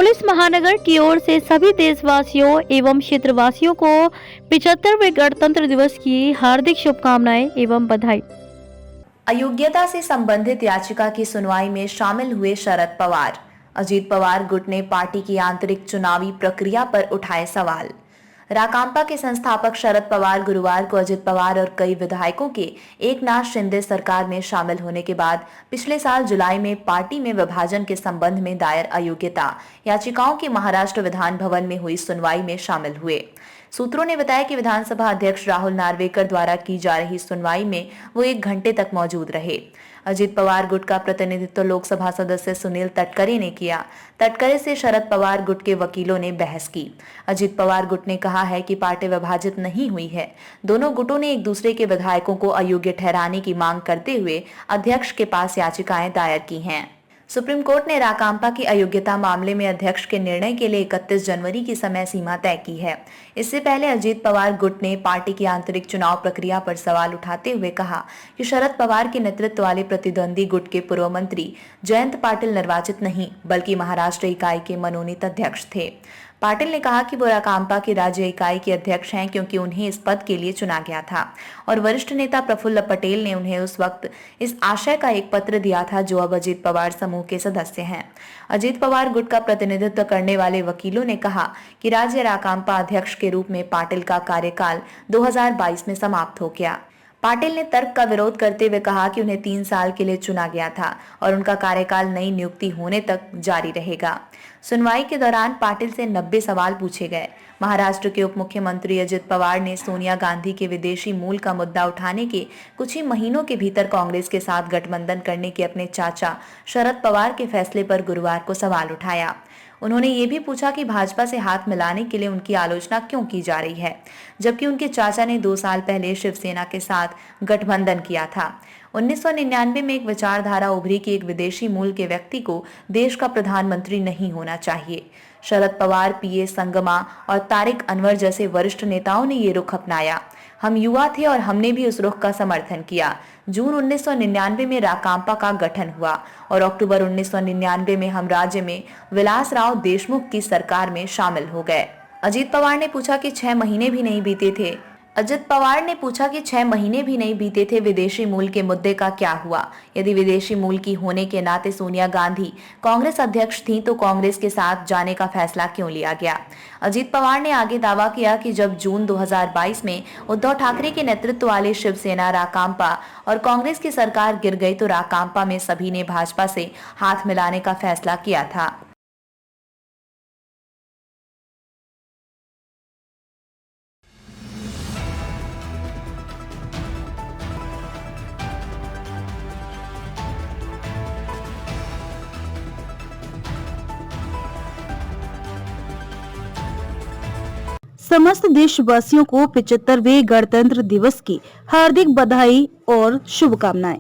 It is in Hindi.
पुलिस महानगर की ओर से सभी देशवासियों एवं क्षेत्रवासियों को 75वें गणतंत्र दिवस की हार्दिक शुभकामनाएं एवं बधाई। अयोग्यता से संबंधित याचिका की सुनवाई में शामिल हुए शरद पवार। अजीत पवार गुट ने पार्टी की आंतरिक चुनावी प्रक्रिया पर उठाए सवाल। राकांपा के संस्थापक शरद पवार गुरुवार को अजित पवार और कई विधायकों के एकनाथ शिंदे सरकार में शामिल होने के बाद पिछले साल जुलाई में पार्टी में विभाजन के संबंध में दायर अयोग्यता याचिकाओं की महाराष्ट्र विधान भवन में हुई सुनवाई में शामिल हुए। सूत्रों ने बताया कि विधानसभा अध्यक्ष राहुल नार्वेकर द्वारा की जा रही सुनवाई में वो 1 घंटे तक मौजूद रहे। अजित पवार गुट का प्रतिनिधित्व लोकसभा सदस्य सुनील तटकरे ने किया। तटकरे से शरद पवार गुट के वकीलों ने बहस की। अजित पवार गुट ने कहा है कि पार्टी विभाजित नहीं हुई है। दोनों गुटों ने एक दूसरे के विधायकों को अयोग्य ठहराने की मांग करते हुए अध्यक्ष के पास याचिकाएं दायर की हैं। सुप्रीम कोर्ट ने राकांपा की अयोग्यता मामले में अध्यक्ष के निर्णय के लिए 31 जनवरी की समय सीमा तय की है। इससे पहले अजीत पवार गुट ने पार्टी की आंतरिक चुनाव प्रक्रिया पर सवाल उठाते हुए कहा कि शरद पवार के नेतृत्व वाले प्रतिद्वंदी गुट के पूर्व मंत्री जयंत पाटिल निर्वाचित नहीं बल्कि महाराष्ट्र इकाई के मनोनीत अध्यक्ष थे। पाटिल ने कहा कि वो राकांपा की राज्य इकाई के अध्यक्ष हैं क्योंकि उन्हें इस पद के लिए चुना गया था और वरिष्ठ नेता प्रफुल्ल पटेल ने उन्हें उस वक्त इस आशय का एक पत्र दिया था जो अब अजीत पवार समूह के सदस्य हैं। अजीत पवार गुट का प्रतिनिधित्व करने वाले वकीलों ने कहा कि राज्य राकांपा अध्यक्ष के रूप में पाटिल का कार्यकाल 2022 में समाप्त हो गया। पाटिल ने तर्क का विरोध करते हुए कहा कि उन्हें 3 साल के लिए चुना गया था और उनका कार्यकाल नई नियुक्ति होने तक जारी रहेगा। सुनवाई के दौरान पाटिल से 90 सवाल पूछे गए। महाराष्ट्र के उप मुख्यमंत्री अजित पवार ने सोनिया गांधी के विदेशी मूल का मुद्दा उठाने के कुछ ही महीनों के भीतर कांग्रेस के साथ गठबंधन करने के अपने चाचा शरद पवार के फैसले पर गुरुवार को सवाल उठाया। उन्होंने ये भी पूछा कि भाजपा से हाथ मिलाने के लिए उनकी आलोचना क्यों की जा रही है, जबकि उनके चाचा ने 2 साल पहले शिवसेना के साथ गठबंधन किया था। 1999 में एक विचारधारा उभरी कि एक विदेशी मूल के व्यक्ति को देश का प्रधानमंत्री नहीं होना चाहिए। शरद पवार, पीए संगमा और तारिक अनवर जैसे वरिष्ठ नेताओं ने ये रुख अपनाया। हम युवा थे और हमने भी उस रुख का समर्थन किया। जून 1999 में राकांपा का गठन हुआ और अक्टूबर 1999 में हम राज्य में विलासराव देशमुख की सरकार में शामिल हो गए। अजीत पवार ने पूछा कि 6 महीने भी नहीं बीते थे विदेशी मूल के मुद्दे का क्या हुआ। यदि विदेशी मूल की होने के नाते सोनिया गांधी कांग्रेस अध्यक्ष थी तो कांग्रेस के साथ जाने का फैसला क्यों लिया गया। अजीत पवार ने आगे दावा किया कि जब जून 2022 में उद्धव ठाकरे के नेतृत्व वाले शिवसेना, राकांपा और कांग्रेस की सरकार गिर गई तो राकांपा में सभी ने भाजपा से हाथ मिलाने का फैसला किया था। समस्त देशवासियों को 75वें गणतंत्र दिवस की हार्दिक बधाई और शुभकामनाएं।